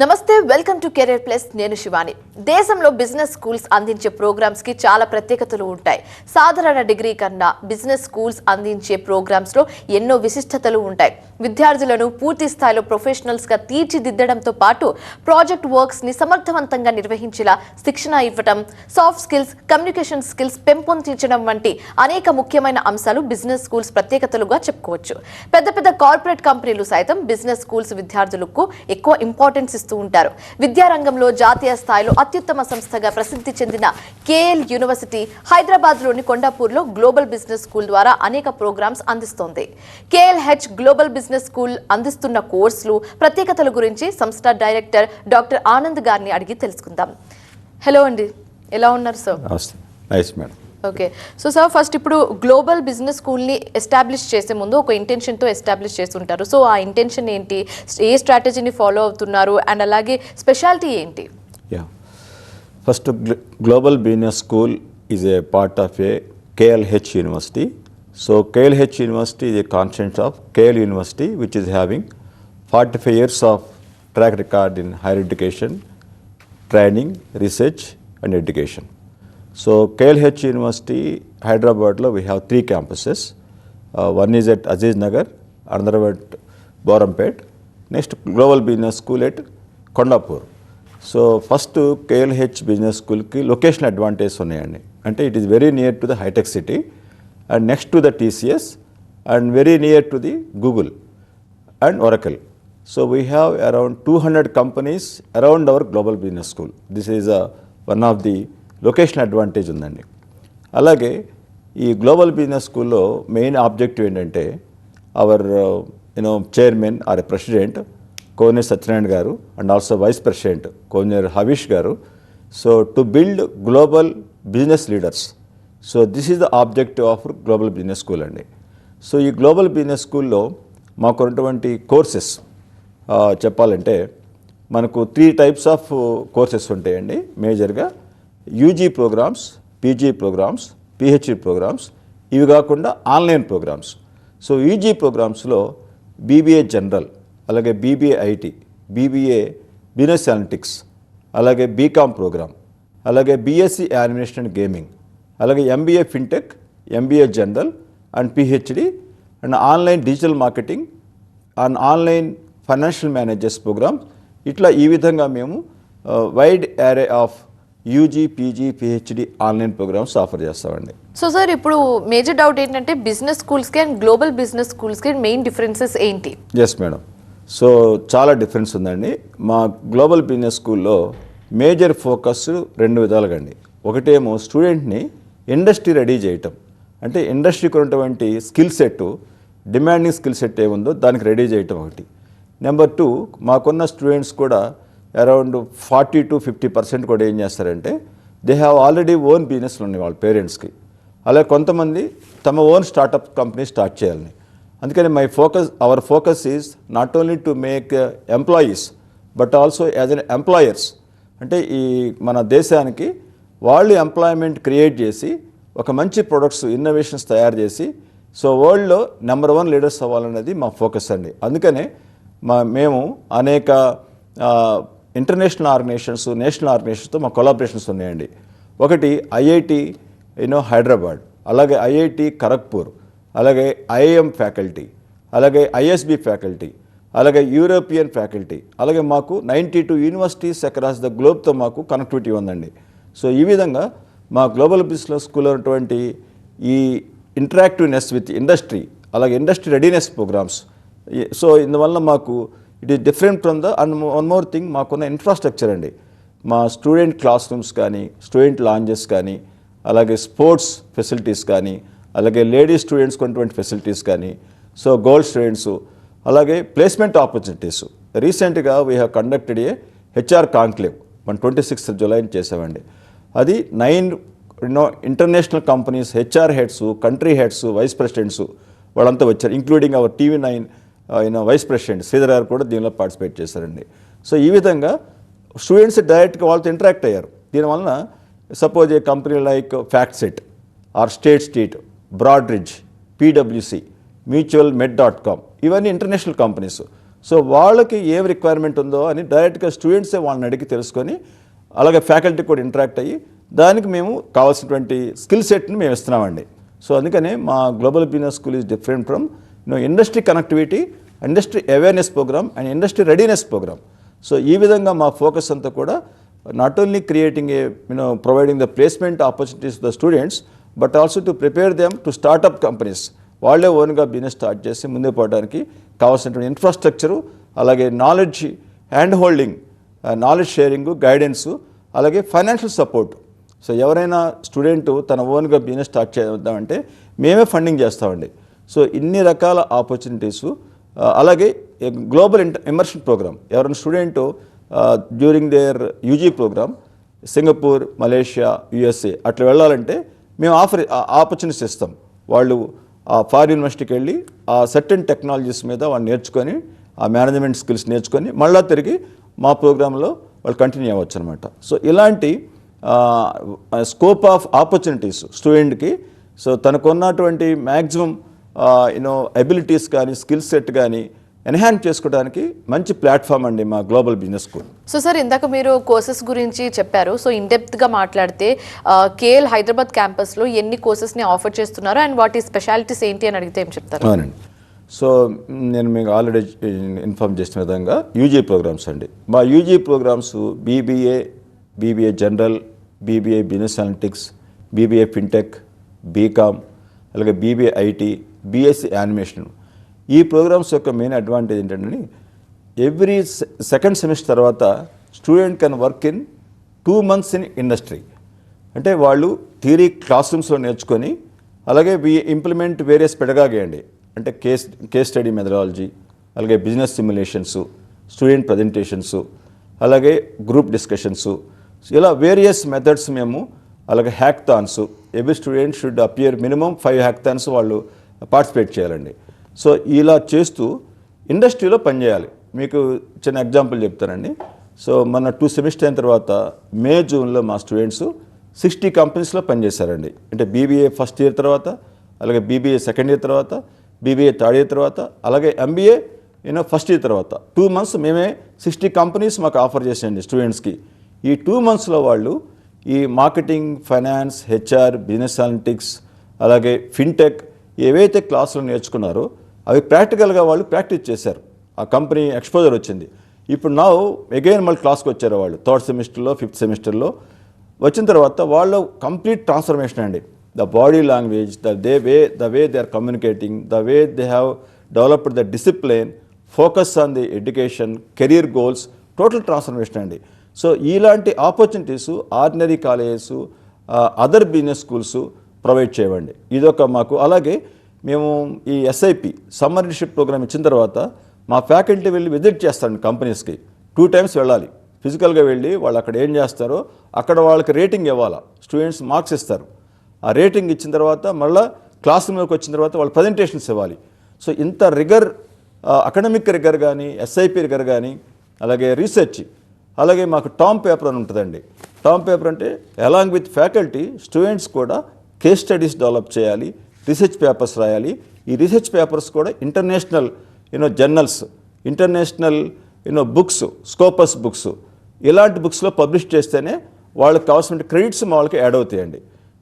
నమస్తే welcome to career plus నేను శివాని దేశంలో బిజినెస్ స్కూల్స్ అందించే ప్రోగ్రామ్స్ కి చాలా ప్రత్యేకతలు ఉంటాయి సాధారణ డిగ్రీ కన్నా బిజినెస్ స్కూల్స్ అందించే ప్రోగ్రామ్స్ లో ఎన్నో విశిష్టతలు ఉంటాయి విద్యార్థులను పూర్తి స్థాయిలో ప్రొఫెషనల్స్ గా తీర్చిదిద్దడంతో పాటు ప్రాజెక్ట్ వర్క్స్ ని సమర్థవంతంగా నిర్వహించేలా శిక్షణ ఇవ్వడం సాఫ్ట్ స్కిల్స్ కమ్యూనికేషన్ స్కిల్స్ పెంపొందించడం వంటి అనేక ముఖ్యమైన అంశాలు బిజినెస్ స్కూల్స్ ప్రత్యేకతలుగా చెప్పుకోవచ్చు పెద్ద పెద్ద కార్పొరేట్ కంపెనీలు సైతం బిజినెస్ స్కూల్స్ విద్యార్థులకు ఎక్కువ ఇంపార్టెన్స్ ఇస్తూ ఉంటారు విద్యారంగంలో జాతీయ స్థాయిలో అత్యుత్తమ సంస్థగా ప్రసిద్ధి చెందిన కేఎల్ యూనివర్సిటీ హైదరాబాద్ లోని కొండాపూర్లో గ్లోబల్ బిజినెస్ స్కూల్ ద్వారా అనేక ప్రోగ్రామ్స్ అందిస్తోంది కేఎల్హెచ్ గ్లోబల్ బిజినెస్ స్కూల్ అందిస్తున్న కోర్సులు ప్రత్యేకతల గురించి సంస్థ డైరెక్టర్ డాక్టర్ ఆనంద్ గారిని అడిగి తెలుసుకుందాం హలో అండి ఎలా ఉన్నారు sir nice madam okay so sir first ఇప్పుడు గ్లోబల్ బిజినెస్ స్కూల్ని ఎస్టాబ్లిష్ చేసే ముందు ఒక ఇంటెన్షన్తో ఎస్టాబ్లిష్ చేస్తుంటారు సో ఆ ఇంటెన్షన్ ఏంటి ఏ స్ట్రాటజీని ఫాలో అవుతున్నారు అండ్ అలాగే స్పెషాలిటీ ఏంటి yeah first global business school is a part of A KLH university so KLH university is a constant of KL university which is having 45 years of track record in higher education training research and education So KLH University, Hyderabad, we have 3 campuses. One is at Aziz Nagar, another at Borampet. Next, Global Business School at Kondapur. So first KLH Business School ki location advantage unnayandi. Ante it is very near to the high-tech city and next to the TCS and very near to the Google and Oracle. So we have around 200 companies around our Global Business School. This is one of the location advantage ఉందండి అలాగే ఈ global business స్కూల్లో main objective ఏంటంటే hour chairman are president కోనేరు సత్యనారాయణ గారు and also vice president కోనేరు హవీష్ గారు so to build global business leaders so this is the objective of global business school అండి so ఈ global business స్కూల్లో మాకు ఉన్నటువంటి కోర్సెస్ చెప్పాలంటే మనకు 3 types ఆఫ్ కోర్సెస్ ఉంటాయండి మేజర్గా UG programs PG programs PhD programs ఇవి కాకుండా ఆన్లైన్ ప్రోగ్రామ్స్ సో యూజీ ప్రోగ్రామ్స్లో బీబీఏ జనరల్ అలాగే BBA IT BBA business analytics అలాగే బీకామ్ ప్రోగ్రామ్ అలాగే బీఎస్సీ యానిమేషన్ అండ్ గేమింగ్ అలాగే MBA fintech MBA general and PhD and online digital marketing and online financial managers program ఇట్లా ఈ విధంగా మేము wide array of UG PG PhD online programs offer చేస్తామండి so sir ఇప్పుడు major doubt ఏంటంటే business స్కూల్స్కి and global business స్కూల్స్కి main differences ఏంటి ఎస్ మేడం సో చాలా డిఫరెన్స్ ఉందండి మా గ్లోబల్ బిజినెస్ స్కూల్లో మేజర్ ఫోకస్ 2 విధాలుగా అండి ఒకటేమో స్టూడెంట్ని ఇండస్ట్రీ రెడీ చేయటం అంటే ఇండస్ట్రీకి ఉన్నటువంటి skill set demanding skill set ఏముందో దానికి రెడీ చేయటం ఒకటి నెంబర్ 2 మాకున్న స్టూడెంట్స్ కూడా అరౌండ్ 40 to 50% కూడా ఏం చేస్తారంటే దే హ్యావ్ ఆల్రెడీ ఓన్ బిజినెస్లు ఉన్నాయి వాళ్ళ పేరెంట్స్కి అలాగే కొంతమంది తమ ఓన్ స్టార్టప్ కంపెనీ స్టార్ట్ చేయాలని అందుకని our focus is not only to make employees but also as N employers అంటే ఈ మన దేశానికి వాళ్ళు ఎంప్లాయ్మెంట్ క్రియేట్ చేసి ఒక మంచి ప్రొడక్ట్స్ ఇన్నోవేషన్స్ తయారు చేసి సో వరల్డ్లో నెంబర్ 1 లీడర్స్ అవ్వాలనేది మా ఫోకస్ అండి అందుకనే మేము అనేక ఇంటర్నేషనల్ ఆర్గనైజేషన్స్ నేషనల్ ఆర్గనైజేషన్స్తో మా కొలాబరేషన్స్ ఉన్నాయండి ఒకటి ఐఐటి హైదరాబాద్ అలాగే ఐఐటి ఖరగ్పూర్ అలాగే ఐఐఎం ఫ్యాకల్టీ అలాగే ఐఎస్బి ఫ్యాకల్టీ అలాగే యూరోపియన్ ఫ్యాకల్టీ అలాగే మాకు 92 యూనివర్సిటీస్ అక్రాస్ ద గ్లోబ్తో మాకు కనెక్టివిటీ ఉందండి సో ఈ విధంగా మా గ్లోబల్ బిజినెస్ స్కూల్లో ఉన్నటువంటి ఈ ఇంటరాక్టివ్నెస్ విత్ ఇండస్ట్రీ అలాగే ఇండస్ట్రీ రెడీనెస్ ప్రోగ్రామ్స్ సో ఇందువల్ల మాకు it is different from the and one more thing మాకున్న ఇన్ఫ్రాస్ట్రక్చర్ అండి మా స్టూడెంట్ క్లాస్ రూమ్స్ కానీ స్టూడెంట్ లాంజెస్ కానీ అలాగే స్పోర్ట్స్ ఫెసిలిటీస్ కానీ అలాగే లేడీస్ స్టూడెంట్స్ కొన్నటువంటి ఫెసిలిటీస్ కానీ సో గర్ల్ స్టూడెంట్స్ అలాగే ప్లేస్మెంట్ ఆపర్చునిటీస్ రీసెంట్గా we have conducted a HR conclave మన 26th July చేసామండి అది 9 international companies HR heads country heads vice presidents వాళ్ళంతా వచ్చారు including our TV9 vice president Sridhar గారు కూడా దీనిలో పార్టిసిపేట్ చేశారండి సో ఈ విధంగా స్టూడెంట్స్ డైరెక్ట్గా వాళ్ళతో ఇంటరాక్ట్ అయ్యారు దీనివలన suppose a company like FactSet or State Broadridge PwC mutual med.com ఇవన్నీ ఇంటర్నేషనల్ కంపెనీస్ సో వాళ్ళకి ఏం రిక్వైర్మెంట్ ఉందో అని డైరెక్ట్గా స్టూడెంట్సే వాళ్ళని అడిగి తెలుసుకొని అలాగే ఫ్యాకల్టీ కూడా ఇంటరాక్ట్ అయ్యి దానికి మేము కావాల్సినటువంటి స్కిల్ సెట్ని మేము ఇస్తున్నామండి. సో అందుకనే మా global business school is different from industry connectivity, industry awareness programme and industry readiness programme. So ఈ విధంగా మా ఫోకస్ అంతా కూడా not only creating providing the placement opportunities to the students but also to prepare them to startup companies. వాళ్ళే ఓన్గా business start చేసి ముందుకు పోవడానికి కావాల్సినటువంటి ఇన్ఫ్రాస్ట్రక్చరు, అలాగే knowledge hand holding, knowledge sharing, guidance, అలాగే ఫైనాన్షియల్ సపోర్ట్. సో ఎవరైనా స్టూడెంట్ తన ఓన్గా బిజినెస్ స్టార్ట్ చేద్దామంటే మేమే ఫండింగ్ చేస్తామండి. సో ఇన్ని రకాల ఆపర్చునిటీసు, అలాగే గ్లోబల్ ఇమర్షన్ ప్రోగ్రామ్. ఎవరైనా student during their UG programme Singapore, Malaysia, USA అట్లా వెళ్ళాలంటే మేము ఆపర్చునిటీస్ ఇస్తాం. వాళ్ళు ఆ ఫారిన్ యూనివర్సిటీకి వెళ్ళి ఆ సర్టెన్ టెక్నాలజీస్ మీద వాళ్ళు నేర్చుకొని ఆ మేనేజ్మెంట్ స్కిల్స్ నేర్చుకొని మళ్ళీ తిరిగి మా ప్రోగ్రాంలో వాళ్ళు కంటిన్యూ అవ్వచ్చు అనమాట. సో ఇలాంటి స్కోప్ ఆఫ్ ఆపర్చునిటీస్ స్టూడెంట్కి, సో తనకున్నటువంటి మ్యాక్సిమం ఎబిలిటీస్ కానీ స్కిల్ సెట్ కానీ ఎన్హాన్స్ చేసుకోవడానికి మంచి ప్లాట్ఫామ్ అండి మా global business school. So sir, ఇందాక మీరు కోర్సెస్ గురించి చెప్పారు. సో ఇన్డెప్త్గా మాట్లాడితే కేఎల్ హైదరాబాద్ క్యాంపస్లో ఎన్ని కోర్సెస్ని ఆఫర్ చేస్తున్నారు అండ్ వాటి స్పెషాలిటీస్ ఏంటి అని అడిగితే ఏం చెప్తారు? అవునండి. సో నేను మీకు ఆల్రెడీ ఇన్ఫార్మ్ చేసిన విధంగా యూజీ ప్రోగ్రామ్స్ అండి. మా UG programmes BBA general, BBA business analytics, BBA fintech, BCom, అలాగే బీబీఏ ఐటీ, బీఎస్సీ యానిమేషన్. ఈ ప్రోగ్రామ్స్ యొక్క మెయిన్ అడ్వాంటేజ్ ఏంటంటే ఎవ్రీ సెకండ్ సెమిస్టర్ తర్వాత student can work in 2 months in industry. అంటే వాళ్ళు థియరీ క్లాస్ రూమ్స్లో నేర్చుకొని అలాగే ఇంప్లిమెంట్ వేరియస్ పెడగాగి అండి. అంటే కేస్ స్టడీ మెథడాలజీ, అలాగే బిజినెస్ సిమ్యులేషన్స్, స్టూడెంట్ ప్రజెంటేషన్స్, అలాగే గ్రూప్ డిస్కషన్స్, ఇలా వేరియస్ మెథడ్స్ మేము, అలాగే hackathons. Every student should appear minimum 5 hackathons వాళ్ళు పార్టిసిపేట్ చేయాలండి. సో ఇలా చేస్తూ ఇండస్ట్రీలో పనిచేయాలి. మీకు చిన్న ఎగ్జాంపుల్ చెప్తానండి. సో మన 2 సెమిస్టర్ అయిన తర్వాత మే, జూన్లో మా స్టూడెంట్స్ 60 కంపెనీస్లో పనిచేశారండి. అంటే బీబీఏ ఫస్ట్ ఇయర్ తర్వాత, అలాగే బీబీఏ సెకండ్ ఇయర్ తర్వాత, బీబీఏ థర్డ్ ఇయర్ తర్వాత, అలాగే ఎంబీఏ ఫస్ట్ ఇయర్ తర్వాత 2 months మేమే 60 కంపెనీస్ మాకు ఆఫర్ చేసేయండి స్టూడెంట్స్కి. ఈ 2 monthsలో వాళ్ళు ఈ marketing, finance, HR, business analytics, అలాగే ఫిన్టెక్ ఏవైతే క్లాసులు నేర్చుకున్నారో అవి ప్రాక్టికల్గా వాళ్ళు ప్రాక్టీస్ చేశారు. ఆ కంపెనీ ఎక్స్పోజర్ వచ్చింది. ఇప్పుడు నా అగైన్ మళ్ళీ క్లాస్కి వచ్చారు వాళ్ళు 3rd సెమిస్టర్లో, 5th సెమిస్టర్లో వచ్చిన తర్వాత వాళ్ళు కంప్లీట్ ట్రాన్స్ఫర్మేషన్ అండి. The body language, the way they are communicating, the way they have developed the discipline, focus on the education, career goals, total transformation అండి. సో ఇలాంటి opportunities ordinary colleges, other business schools provide చేయండి. ఇదొక మాకు. అలాగే మేము ఈ SIP summer internship programme ఇచ్చిన తర్వాత మా ఫ్యాకల్టీ వెళ్ళి విజిట్ చేస్తారండి కంపెనీస్కి. 2 times వెళ్ళాలి ఫిజికల్గా వెళ్ళి. వాళ్ళు అక్కడ ఏం చేస్తారో అక్కడ వాళ్ళకి రేటింగ్ ఇవ్వాలి. స్టూడెంట్స్ మార్క్స్ ఇస్తారు. ఆ రేటింగ్ ఇచ్చిన తర్వాత మళ్ళీ క్లాస్ రూమ్లోకి వచ్చిన తర్వాత వాళ్ళు ప్రజెంటేషన్స్ ఇవ్వాలి. సో ఇంత రిగర్, అకాడమిక్ రిగర్ కానీ, ఎస్ఐపి రిగర్ కానీ, అలాగే రీసెర్చ్, అలాగే మాకు టామ్ పేపర్ అని ఉంటుందండి. టామ్ పేపర్ అంటే అలాంగ్ విత్ ఫ్యాకల్టీ స్టూడెంట్స్ కూడా కేస్ స్టడీస్ డెవలప్ చేయాలి, రీసెర్చ్ పేపర్స్ రాయాలి. ఈ రీసెర్చ్ పేపర్స్ కూడా international journals, international books, Scopus books, ఇలాంటి బుక్స్లో పబ్లిష్ చేస్తేనే వాళ్ళకి కావాల్సిన క్రెడిట్స్ వాళ్ళకి యాడ్ అవుతాయండి.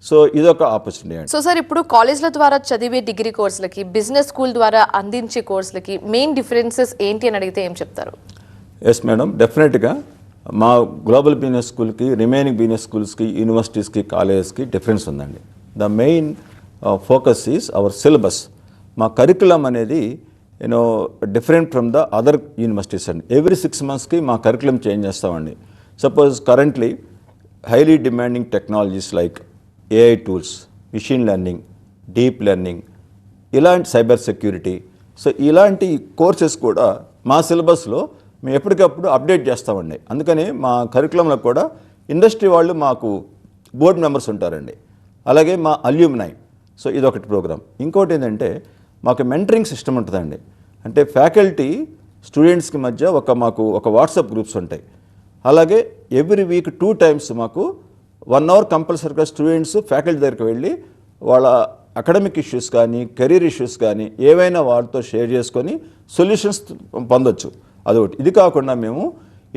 సో ఇదొక ఆపర్చునిటీ అండి. సో సార్, ఇప్పుడు కాలేజ్ల ద్వారా చదివే డిగ్రీ కోర్సులకి, బిజినెస్ స్కూల్ ద్వారా అందించే కోర్సులకి మెయిన్ డిఫరెన్సెస్ ఏంటి అని అడిగితే ఏం చెప్తారు? ఎస్ మేడం, డెఫినెట్గా మా గ్లోబల్ బిజినెస్ స్కూల్కి, రిమైనింగ్ బిజినెస్ స్కూల్స్కి, యూనివర్సిటీస్కి, కాలేజెస్కి డిఫరెన్స్ ఉందండి. The main focus is our syllabus. మా కరికులం అనేది different from the other universities అండి. ఎవ్రీ 6 monthsకి మా కరికులం చేంజ్ చేస్తామండి. Suppose currently highly demanding technologies like AI tools, machine learning, deep learning, ఇలాంటి సైబర్ సెక్యూరిటీ. సో ఇలాంటి courses కూడా మా సిలబస్లో మేము ఎప్పటికప్పుడు అప్డేట్ చేస్తామండి. అందుకని మా కరికులంలో కూడా ఇండస్ట్రీ వాళ్ళు మాకు బోర్డు మెంబర్స్ ఉంటారండి. అలాగే మా అల్యూమినై. సో ఇదొకటి ప్రోగ్రామ్. ఇంకోటి ఏంటంటే మాకు మెంటరింగ్ సిస్టమ్ ఉంటుందండి. అంటే ఫ్యాకల్టీ స్టూడెంట్స్కి మధ్య మాకు ఒక వాట్సాప్ గ్రూప్స్ ఉంటాయి. అలాగే ఎవ్రీ వీక్ 2 times మాకు 1 hour కంపల్సరీగా స్టూడెంట్స్ ఫ్యాకల్టీ దగ్గరికి వెళ్ళి వాళ్ళ అకాడమిక్ ఇష్యూస్ కానీ కెరీర్ ఇష్యూస్ కానీ ఏవైనా వాటితో షేర్ చేసుకొని సొల్యూషన్స్ పొందొచ్చు. అదొకటి. ఇది కాకుండా మేము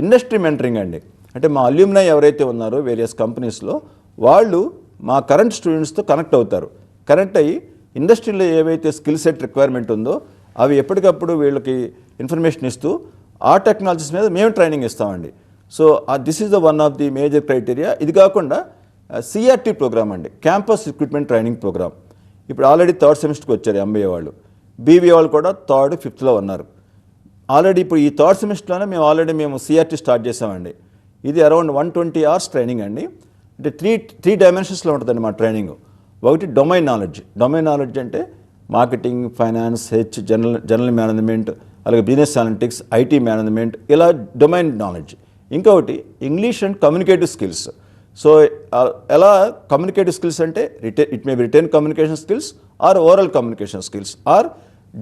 ఇండస్ట్రీ మెంటరింగ్ అండి, అంటే మా అల్యూమినై ఎవరైతే ఉన్నారో వేరియస్ కంపెనీస్లో వాళ్ళు మా కరెంట్ స్టూడెంట్స్తో కనెక్ట్ అవుతారు. కనెక్ట్ అయ్యి ఇండస్ట్రీలో ఏవైతే స్కిల్ సెట్ రిక్వైర్మెంట్ ఉందో అవి ఎప్పటికప్పుడు వీళ్ళకి ఇన్ఫర్మేషన్ ఇస్తూ ఆ టెక్నాలజీస్ మీద మేము ట్రైనింగ్ ఇస్తామండి. So this is the one of the major criteria. ఇది కాకుండా సిఆర్టీ ప్రోగ్రామ్ అండి, క్యాంపస్ రిక్రూట్మెంట్ ట్రైనింగ్ ప్రోగ్రామ్. ఇప్పుడు ఆల్రెడీ థర్డ్ సెమిస్టర్కి వచ్చారు ఎంబీఏ వాళ్ళు, బీబీఏ వాళ్ళు కూడా థర్డ్ ఫిఫ్త్లో ఉన్నారు. ఆల్రెడీ ఇప్పుడు ఈ థర్డ్ సెమిస్టర్లోనే మేము సిఆర్టీ స్టార్ట్ చేసామండి. ఇది అరౌండ్ 120 hours ట్రైనింగ్ అండి. అంటే త్రీ డైమెన్షన్స్లో ఉంటుందండి మా ట్రైనింగ్. ఒకటి డొమైన్ నాలెడ్జ్ అంటే మార్కెటింగ్, ఫైనాన్స్, జనరల్ మేనేజ్మెంట్, అలాగే బిజినెస్ అనలిటిక్స్, ఐటీ మేనేజ్మెంట్, ఇలా డొమైన్ నాలెడ్జ్. ఇంకొకటి English and communicative skills. So ఎలా కమ్యూనికేటివ్ స్కిల్స్ అంటే it may be written communication skills or oral communication skills or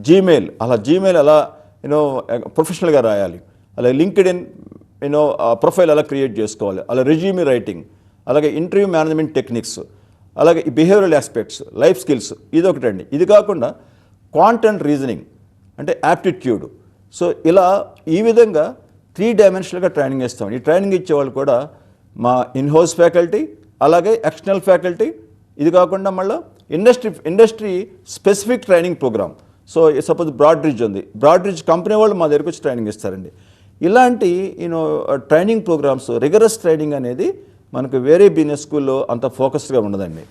Gmail ఎలా ప్రొఫెషనల్గా రాయాలి, అలాగే లింక్డ్ ఇన్ ప్రొఫైల్ ఎలా క్రియేట్ చేసుకోవాలి, అలా రెజ్యూమ్ రైటింగ్, అలాగే ఇంటర్వ్యూ మేనేజ్మెంట్ టెక్నిక్స్, అలాగే బిహేవియరల్ ఆస్పెక్ట్స్, లైఫ్ స్కిల్స్, ఇది ఒకటండి. ఇది కాకుండా క్వాంట్ అండ్ రీజనింగ్ అంటే యాప్టిట్యూడ్. సో ఇలా ఈ విధంగా 3 dimensionalగా ట్రైనింగ్ ఇస్తాం. ఈ ట్రైనింగ్ ఇచ్చేవాళ్ళు కూడా మా ఇన్హౌస్ ఫ్యాకల్టీ, అలాగే ఎక్స్టర్నల్ ఫ్యాకల్టీ. ఇది కాకుండా మళ్ళీ industry specific training program. So suppose Broadridge ఉంది, బ్రాడ్రిడ్జ్ కంపెనీ వాళ్ళు మా దగ్గరకు వచ్చి ట్రైనింగ్ ఇస్తారండి. ఇలాంటి ట్రైనింగ్ ప్రోగ్రామ్స్, రిగరస్ ట్రైనింగ్ అనేది మనకు వేరే బిజినెస్ స్కూల్లో అంత ఫోకస్డ్గా ఉండదండి.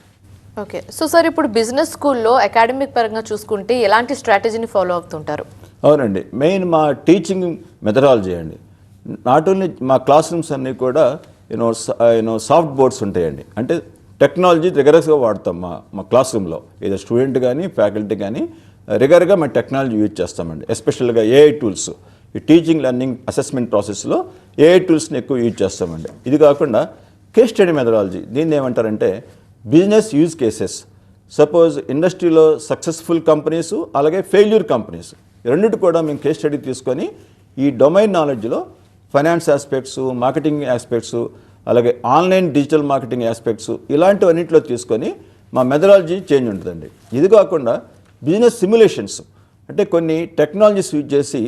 ఓకే. సో సార్ ఇప్పుడు బిజినెస్ స్కూల్లో అకాడమిక్ పరంగా చూసుకుంటే ఎలాంటి స్ట్రాటజీని ఫాలో అవుతుంటారు? అవునండి, మెయిన్ మా టీచింగ్ మెథడాలజీ అండి. నాట్ ఓన్లీ మా క్లాస్ రూమ్స్ అన్నీ కూడా సాఫ్ట్ బోర్డ్స్ ఉంటాయండి. అంటే టెక్నాలజీ రిగరస్గా వాడతాం మా క్లాస్ రూమ్లో. ఏదో స్టూడెంట్ కానీ ఫ్యాకల్టీ కానీ రిగర్గా మా టెక్నాలజీ యూజ్ చేస్తామండి. ఎస్పెషల్గా ఏఐ టూల్స్, ఈ టీచింగ్ లెర్నింగ్ అసెస్మెంట్ ప్రాసెస్లో ఏఐ టూల్స్ని ఎక్కువ యూజ్ చేస్తామండి. ఇది కాకుండా కేస్ స్టడీ మెథడాలజీ, దీన్ని ఏమంటారంటే బిజినెస్ యూజ్ కేసెస్. సపోజ్ ఇండస్ట్రీలో సక్సెస్ఫుల్ కంపెనీస్, అలాగే ఫెయిల్యూర్ కంపెనీస్, రెండింటి కూడా మేము కేస్ స్టడీ తీసుకొని ఈ డొమైన్ నాలెడ్జ్లో ఫైనాన్స్ ఆస్పెక్ట్స్, మార్కెటింగ్ ఆస్పెక్ట్స్, అలాగే ఆన్లైన్ డిజిటల్ మార్కెటింగ్ ఆస్పెక్ట్స్, ఇలాంటివన్నింటిలో తీసుకొని మా మెథడాలజీ చేంజ్ ఉంటుందండి. ఇది కాకుండా బిజినెస్ సిమ్యులేషన్స్ అంటే కొన్ని టెక్నాలజీస్ యూజ్ చేసి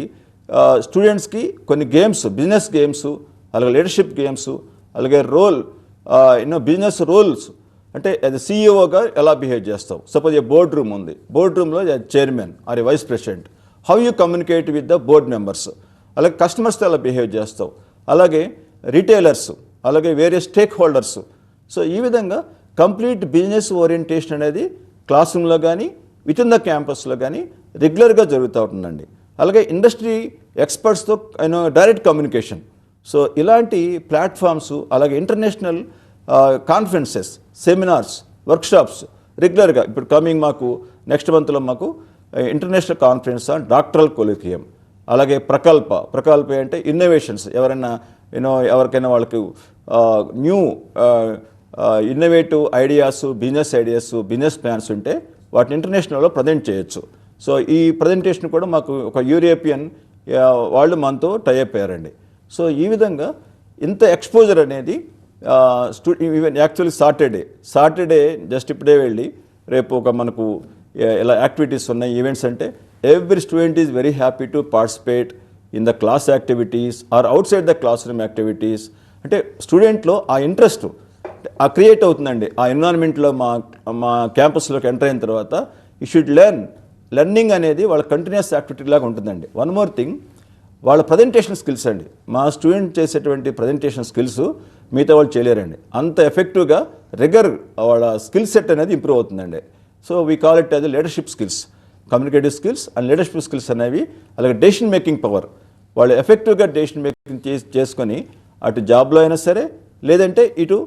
స్టూడెంట్స్కి కొన్ని గేమ్స్, బిజినెస్ గేమ్స్, అలాగే లీడర్షిప్ గేమ్స్, అలాగే బిజినెస్ రోల్స్ అంటే అది సీఈఓగా ఎలా బిహేవ్ చేస్తావు. సపోజ్ ఏ బోర్డ్ రూమ్ ఉంది, బోర్డ్ రూమ్లో chairman or a vice president, how you communicate with the board members, అలాగే కస్టమర్స్తో ఎలా బిహేవ్ చేస్తావు, అలాగే రిటైలర్స్, అలాగే వేరే స్టేక్ హోల్డర్స్. సో ఈ విధంగా కంప్లీట్ బిజినెస్ ఓరియంటేషన్ అనేది క్లాస్ రూమ్లో కానీ విత్ ఇన్ ద క్యాంపస్లో కానీ రెగ్యులర్గా జరుగుతూ ఉంటుందండి. అలాగే ఇండస్ట్రీ ఎక్స్పర్ట్స్తో డైరెక్ట్ కమ్యూనికేషన్. సో ఇలాంటి ప్లాట్ఫామ్స్, అలాగే ఇంటర్నేషనల్ కాన్ఫరెన్సెస్, సెమినార్స్, వర్క్షాప్స్ రెగ్యులర్గా. ఇప్పుడు కమింగ్ మాకు నెక్స్ట్ మంత్లో మాకు ఇంటర్నేషనల్ కాన్ఫరెన్స్ ఆన్ డాక్టరల్ కొలికియం, అలాగే ప్రకల్ప అంటే ఇన్నోవేషన్స్, ఎవరికైనా వాళ్ళకి new innovative ideas, business plans ఉంటే వాటిని ఇంటర్నేషనల్లో ప్రజెంట్ చేయొచ్చు. సో ఈ ప్రజెంటేషన్ కూడా మాకు ఒక యూరోపియన్ వాళ్ళు మనతో టైఅప్ అయ్యారండి. సో ఈ విధంగా ఇంత ఎక్స్పోజర్ అనేది ఈవెన్ యాక్చువల్లీ సాటర్డే జస్ట్ ఇప్పుడే వెళ్ళి రేపు ఒక మనకు ఎలా యాక్టివిటీస్ ఉన్నాయి, ఈవెంట్స్ అంటే every student is very happy to participate in the class activities or outside the classroom activities. అంటే స్టూడెంట్లో ఆ ఇంట్రెస్ట్ ఆ క్రియేట్ అవుతుందండి. ఆ ఎన్విరాన్మెంట్లో మా క్యాంపస్లోకి ఎంటర్ అయిన తర్వాత యూ షుడ్ లెర్నింగ్ అనేది వాళ్ళ కంటిన్యూస్ యాక్టివిటీ లాగా ఉంటుందండి. వన్ మోర్ థింగ్, వాళ్ళ ప్రజెంటేషన్ స్కిల్స్ అండి. మా స్టూడెంట్ చేసేటువంటి ప్రజెంటేషన్ స్కిల్స్ మిగతా వాళ్ళు చేయలేరండి. అంత ఎఫెక్టివ్గా వాళ్ళ స్కిల్ సెట్ అనేది ఇంప్రూవ్ అవుతుందండి. So we call it as leadership skills, communicative skills and leadership skills అనేవి. అలాగే డెసిషన్ మేకింగ్ పవర్, వాళ్ళు ఎఫెక్టివ్గా డెసిషన్ మేకింగ్ చేసుకొని అటు జాబ్లో అయినా సరే, లేదంటే ఇటు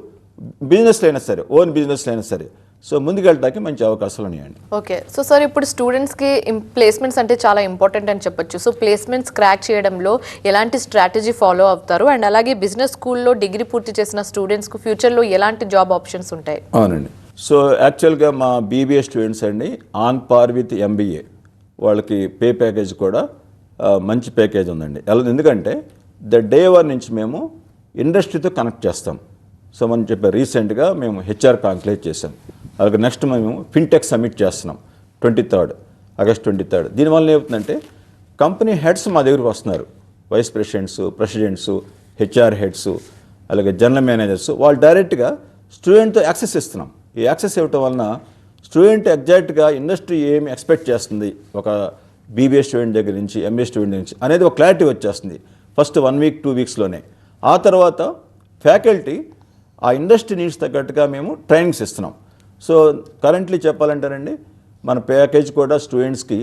బిజినెస్లో అయినా సరే, ఓన్ బిజినెస్లో అయినా సరే, సో ముందుకెళ్ళడానికి మంచి అవకాశాలు ఉన్నాయండి. ఓకే. సో సార్ ఇప్పుడు స్టూడెంట్స్కి ప్లేస్మెంట్స్ అంటే చాలా ఇంపార్టెంట్ అని చెప్పొచ్చు. సో ప్లేస్మెంట్స్ క్రాక్ చేయడంలో ఎలాంటి స్ట్రాటజీ ఫాలో అవుతారు, అండ్ అలాగే బిజినెస్ స్కూల్లో డిగ్రీ పూర్తి చేసిన స్టూడెంట్స్కు ఫ్యూచర్లో ఎలాంటి జాబ్ ఆప్షన్స్ ఉంటాయి? అవునండి. సో యాక్చువల్గా మా బీబీఏ స్టూడెంట్స్ అండి ఆన్ పార్ విత్ ఎంబీఏ వాళ్ళకి పే ప్యాకేజ్ కూడా మంచి ప్యాకేజ్ ఉందండి. ఎందుకంటే డే 1 నుంచి మేము ఇండస్ట్రీతో కనెక్ట్ చేస్తాం. సో మనం చెప్పే రీసెంట్గా మేము హెచ్ఆర్ కాంక్లేవ్ చేసాం. అలాగే నెక్స్ట్ మేము ఫిన్టెక్ సమ్మిట్ చేస్తున్నాం 23rd ఆగస్ట్ 23rd. దీనివల్ల ఏమవుతుందంటే కంపెనీ హెడ్స్ మా దగ్గరికి వస్తున్నారు, వైస్ ప్రెసిడెంట్స్, హెచ్ఆర్ హెడ్స్, అలాగే జనరల్ మేనేజర్స్. వాళ్ళు డైరెక్ట్గా స్టూడెంట్తో యాక్సెస్ ఇస్తున్నాం. ఈ యాక్సెస్ ఇవ్వటం వలన స్టూడెంట్ ఎగ్జాక్ట్గా ఇండస్ట్రీ ఏమి ఎక్స్పెక్ట్ చేస్తుంది ఒక బీబీఏ స్టూడెంట్ దగ్గర నుంచి, ఎంబీఏ స్టూడెంట్ నుంచి అనేది ఒక క్లారిటీ వచ్చేస్తుంది ఫస్ట్ 1 వీక్ 2 వీక్స్లోనే. ఆ తర్వాత ఫ్యాకల్టీ ఆ ఇండస్ట్రీ నీడ్స్ తగ్గట్టుగా మేము ట్రైనింగ్స్ ఇస్తున్నాం. సో కరెంట్లీ చెప్పాలంటారండి మన ప్యాకేజ్ కూడా స్టూడెంట్స్కి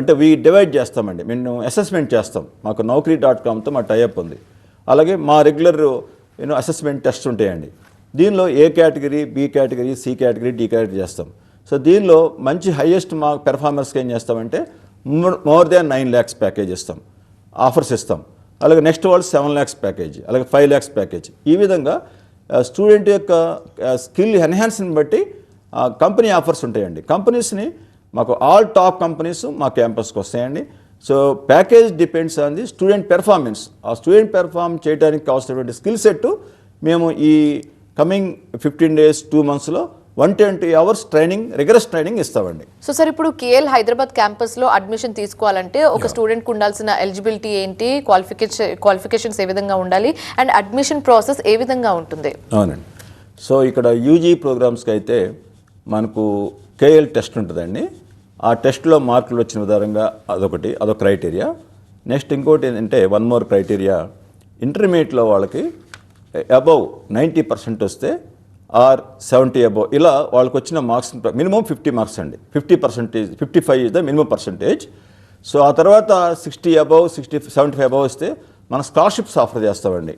అంటే డివైడ్ చేస్తామండి. మేము అసెస్మెంట్ చేస్తాం. మాకు Naukri.comతో మా టైఅప్ ఉంది. అలాగే మా రెగ్యులర్ అసెస్మెంట్ టెస్ట్ ఉంటాయండి. దీనిలో A category, B category, C category, D category చేస్తాం. సో దీనిలో మంచి హైయెస్ట్ మా పెర్ఫార్మర్స్కి ఏం చేస్తామంటే మోర్ దాన్ 9 lakhs ప్యాకేజ్ ఇస్తాం, ఆఫర్స్ ఇస్తాం. అలాగే నెక్స్ట్ వాళ్ళు 7 lakhs ప్యాకేజ్, అలాగే 5 lakhs ప్యాకేజ్. ఈ విధంగా స్టూడెంట్ యొక్క స్కిల్ ఎన్హాన్స్ని బట్టి కంపెనీ ఆఫర్స్ ఉంటాయండి. కంపెనీస్ని మాకు ఆల్ టాప్ కంపెనీస్ మా క్యాంపస్కి వస్తాయండి. So package depends on the student performance. ఆ స్టూడెంట్ పెర్ఫార్మ్ చేయడానికి కావాల్సినటువంటి స్కిల్ సెట్ మేము ఈ coming 15 days 2 monthsలో 120 hours training, rigorous training ఇస్తామండి. సో సార్ ఇప్పుడు కేఎల్ హైదరాబాద్ క్యాంపస్లో అడ్మిషన్ తీసుకోవాలంటే ఒక స్టూడెంట్కి ఉండాల్సిన ఎలిజిబిలిటీ ఏంటి, క్వాలిఫికేషన్స్ ఏ విధంగా ఉండాలి, అండ్ అడ్మిషన్ ప్రాసెస్ ఏ విధంగా ఉంటుంది? అవునండి. సో ఇక్కడ యూజీ ప్రోగ్రామ్స్కి అయితే మనకు కేఎల్ టెస్ట్ ఉంటుందండి. ఆ టెస్ట్లో మార్కులు వచ్చిన విధానంగా అదొక క్రైటీరియా. నెక్స్ట్ ఇంకోటి ఏంటంటే 1 more క్రైటీరియా, ఇంటర్మీడియట్లో వాళ్ళకి అబౌవ్ 90% వస్తే ఆర్ 70 above ఇలా వాళ్ళకి వచ్చిన మార్క్స్ మినిమం 50 marks అండి. 50%, 55 is the minimum percentage. So ఆ తర్వాత 60 above, 75 above వస్తే మనం స్కాలర్షిప్స్ ఆఫర్ చేస్తామండి.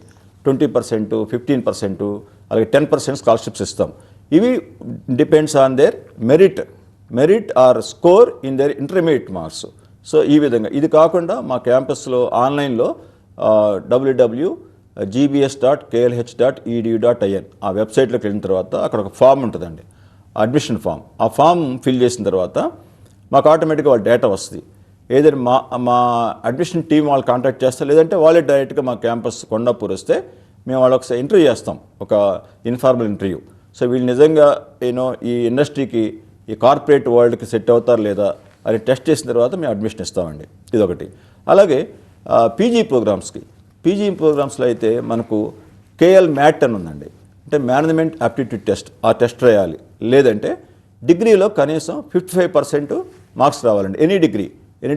20%, 15%, అలాగే 10% స్కాలర్షిప్స్ ఇస్తాం. ఇవి depends on their merit or score in their intermediate marks. So ఈ విధంగా ఇది కాకుండా మా క్యాంపస్లో ఆన్లైన్లో www.gbs.klh.edu.in ఆ వెబ్సైట్లోకి వెళ్ళిన తర్వాత అక్కడ ఒక ఫామ్ ఉంటుందండి, అడ్మిషన్ ఫామ్. ఆ ఫామ్ ఫిల్ చేసిన తర్వాత మాకు ఆటోమేటిక్గా వాళ్ళ డేటా వస్తుంది. ఏదైనా మా అడ్మిషన్ టీం వాళ్ళు కాంటాక్ట్ చేస్తారు, లేదంటే వాళ్ళే డైరెక్ట్గా మా క్యాంపస్ కొండాపూర్ వస్తే మేము వాళ్ళకి ఒకసారి ఇంటర్వ్యూ చేస్తాం, ఒక ఇన్ఫార్మల్ ఇంటర్వ్యూ. సో వీళ్ళు నిజంగా ఈ ఇండస్ట్రీకి, ఈ కార్పొరేట్ వరల్డ్కి సెట్ అవుతారు లేదా అని టెస్ట్ చేసిన తర్వాత మేము అడ్మిషన్ ఇస్తామండి. ఇదొకటి. అలాగే పీజీ ప్రోగ్రామ్స్లో అయితే మనకు కేఎల్ మ్యాట్ అని ఉందండి, అంటే మేనేజ్మెంట్ ఆప్టిట్యూడ్ టెస్ట్. ఆ టెస్ట్ రాయాలి. లేదంటే డిగ్రీలో కనీసం 55% మార్క్స్ రావాలండి. ఎనీ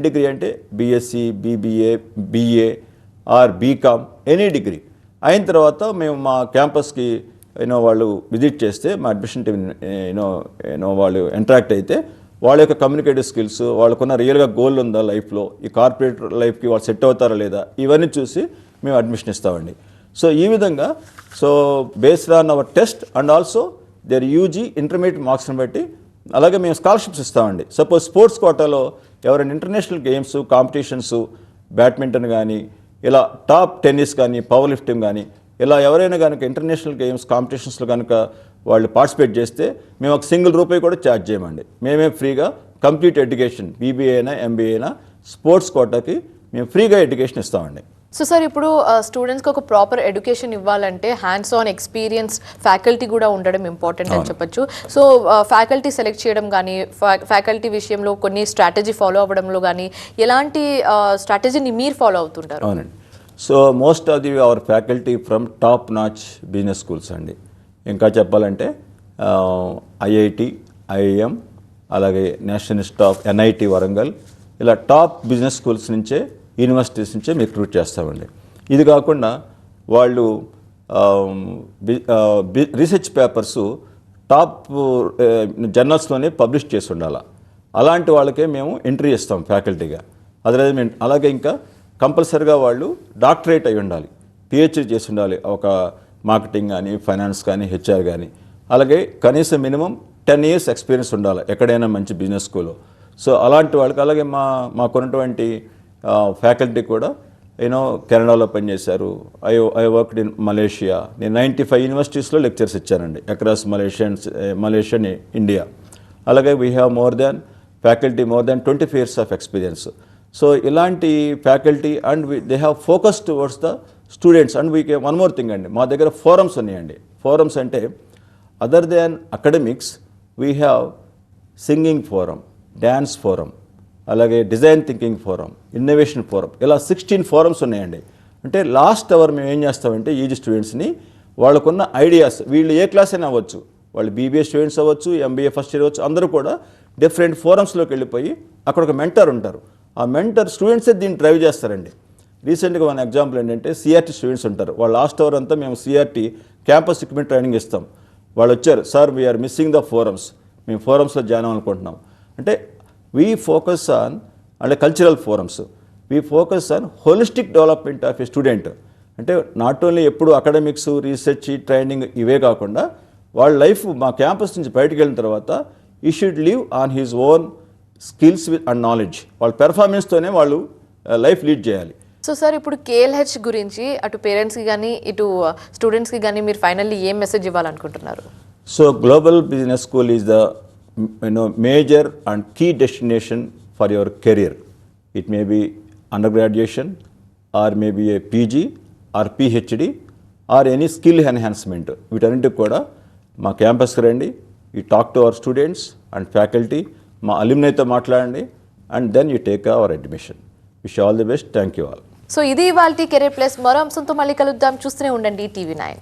డిగ్రీ అంటే BSc, BBA, BA or BCom, any degree అయిన తర్వాత మేము మా క్యాంపస్కి వాళ్ళు విజిట్ చేస్తే, మా అడ్మిషన్ టీం వాళ్ళు ఇంటరాక్ట్ అయితే వాళ్ళ యొక్క కమ్యూనికేటివ్ స్కిల్స్, వాళ్ళకున్న రియల్గా గోల్ ఉందా లైఫ్లో, ఈ కార్పొరేట్ లైఫ్కి వాళ్ళు సెట్ అవుతారా లేదా, ఇవన్నీ చూసి మేము అడ్మిషన్ ఇస్తామండి. సో ఈ విధంగా based on our test and also their UG intermediate మార్క్స్ని బట్టి అలాగే మేము స్కాలర్షిప్స్ ఇస్తామండి. సపోజ్ స్పోర్ట్స్ కోటాలో ఎవరైనా ఇంటర్నేషనల్ గేమ్స్, కాంపిటీషన్స్, బ్యాడ్మింటన్ కానీ, ఇలా టాప్ టెన్నిస్ కానీ, పవర్ లిఫ్టింగ్ కానీ, ఇలా ఎవరైనా కనుక ఇంటర్నేషనల్ గేమ్స్ కాంపిటీషన్స్లో కనుక వాళ్ళు పార్టిసిపేట్ చేస్తే మేము ఒక ₹1 కూడా ఛార్జ్ చేయమండి. మేమే ఫ్రీగా కంప్లీట్ ఎడ్యుకేషన్, బీబీఏ అయినా ఎంబీఏ అయినా స్పోర్ట్స్ కోటాకి మేము ఫ్రీగా ఎడ్యుకేషన్ ఇస్తామండి. సో సార్ ఇప్పుడు స్టూడెంట్స్కి ఒక ప్రాపర్ ఎడ్యుకేషన్ ఇవ్వాలంటే హ్యాండ్స్ ఆన్ ఎక్స్పీరియన్స్ ఫ్యాకల్టీ కూడా ఉండడం ఇంపార్టెంట్ అని చెప్పొచ్చు. సో ఫ్యాకల్టీ సెలెక్ట్ చేయడం కానీ, ఫ్యాకల్టీ విషయంలో కొన్ని స్ట్రాటజీ ఫాలో అవ్వడంలో కానీ ఎలాంటి స్ట్రాటజీని మీరు ఫాలో అవుతుంటారు? అవునండి. So most of our faculty from top notch business schools అండి. ఇంకా చెప్పాలంటే ఐఐటి, ఐఐఎం, అలాగే national institute of NIT Warangal, ఇలా టాప్ బిజినెస్ స్కూల్స్ నుంచే, యూనివర్సిటీస్ నుంచే రిక్రూట్ చేస్తామండి. ఇది కాకుండా వాళ్ళు రీసెర్చ్ పేపర్స్ టాప్ జర్నల్స్లోనే పబ్లిష్ చేసి ఉండాలి. అలాంటి వాళ్ళకే మేము ఎంట్రీ ఇస్తాం ఫ్యాకల్టీగా. అలాగే ఇంకా కంపల్సరీగా వాళ్ళు డాక్టరేట్ అయి ఉండాలి, పిహెచ్డి చేసి ఉండాలి, ఒక మార్కెటింగ్ కానీ, ఫైనాన్స్ కానీ, హెచ్ఆర్ కానీ. అలాగే కనీసం మినిమం 10 years ఎక్స్పీరియన్స్ ఉండాలి ఎక్కడైనా మంచి బిజినెస్ స్కూల్లో. సో అలాంటి వాళ్ళకి, అలాగే మాకున్నటువంటి ఫ్యాకల్టీ కూడా కెనడాలో పనిచేశారు. I worked in Malaysia. నేను 95 యూనివర్సిటీస్లో లెక్చర్స్ ఇచ్చానండి అక్రాస్ మలేషియా ఇండియా. అలాగే we have more than 25 years of experience. So ఇలాంటి faculty and they have focus towards the students. And one more thing అండి, మా దగ్గర ఫోరమ్స్ ఉన్నాయండి. ఫోరమ్స్ అంటే other than academics we have singing forum, dance forum, అలాగే design thinking forum, innovation forum, ఇలా 16 forums ఉన్నాయండి. అంటే లాస్ట్ అవర్ మేము ఏం చేస్తామంటే ఈజీ స్టూడెంట్స్ని వాళ్ళకున్న ఐడియాస్, వీళ్ళు ఏ క్లాస్ అయినా అవ్వచ్చు, వాళ్ళు బీబీఏ స్టూడెంట్స్ అవ్వచ్చు, ఎంబీఏ ఫస్ట్ ఇయర్ అవ్వచ్చు, అందరూ కూడా డిఫరెంట్ ఫోరమ్స్లోకి వెళ్ళిపోయి అక్కడ ఒక మెంటర్ ఉంటారు. ఆ మెంటర్ స్టూడెంట్సే దీన్ని డ్రైవ్ చేస్తారండి. రీసెంట్గా మన ఎగ్జాంపుల్ ఏంటంటే సిఆర్టీ స్టూడెంట్స్ ఉంటారు. వాళ్ళు లాస్ట్ అవర్ అంతా మేము సిఆర్టీ క్యాంపస్ ఎక్విప్మెంట్ ట్రైనింగ్ ఇస్తాం. వాళ్ళు వచ్చారు, sir we're missing the forums, మేము ఫోరమ్స్లో జాయిన్ అవ్వాలనుకుంటున్నాం. అంటే వీ ఫోకస్ ఆన్ అంటే cultural forums, we focus on holistic development of a student. అంటే నాట్ ఓన్లీ ఎప్పుడు అకాడమిక్స్, రీసెర్చ్, ట్రైనింగ్ ఇవే కాకుండా వాళ్ళ లైఫ్ మా క్యాంపస్ నుంచి బయటకు వెళ్ళిన తర్వాత ఈ should live on his own skills and knowledge. వాళ్ళ పెర్ఫార్మెన్స్తోనే వాళ్ళు లైఫ్ లీడ్ చేయాలి. సో సార్, ఇప్పుడు కేఎల్హెచ్ గురించి అటు పేరెంట్స్కి కానీ ఇటు స్టూడెంట్స్కి కానీ మీరు ఫైనల్లీ ఏం మెసేజ్ ఇవ్వాలనుకుంటున్నారు? So global business school is the major and key destination for your career. It may be under graduation or may be a PG or PhD or any skill enhancement. వీటన్నిటికి కూడా మా క్యాంపస్కి రండి, you talk to our students and faculty, మా అల్యూమినైతో మాట్లాడండి, and then you take our admission. Wish all the best. Thank you all. So ఇది ఇవాల్టి కెరీర్ ప్లస్. మరో అంశంతో మళ్ళీ కలుద్దాం. చూస్తూనే ఉండండి TV9.